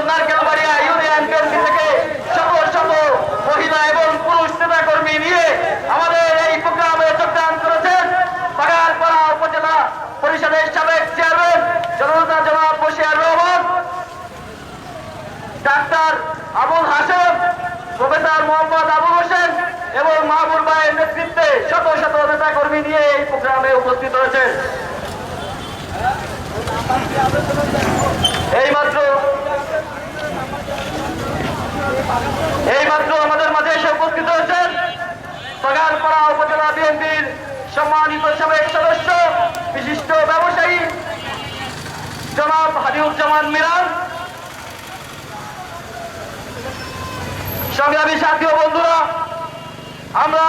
Narkelbaria union BNP থেকে শত শত মহিলা এবং পুরুষ নেতা কর্মী নিয়ে আমাদের এই প্রোগ্রামে যোগদান করেছেন বাগারপাড়া উপজেলা পরিষদের সাবেক চেয়ারম্যান জনতা জনাব বশির রহমান, ডাক্তার আবুল হাসেম, প্রফেসর মোহাম্মদ আবুল হোসেন এবং মাহবুব ভাইয়ের নেতৃত্বে শত শত নেতা কর্মী নিয়ে এই প্রোগ্রামে উপস্থিত হয়েছেন। এইমাত্র আমাদের মাঝে এসে উপস্থিত হয়েছেন বাগারপাড়া উপজেলা বিএনপির সম্মানিত সাবেক সদস্য বিশিষ্ট ব্যবসায়ী জনাব হাদিউজ্জামান মিরান। সংগ্রামী সাথী ও বন্ধুরা, আমরা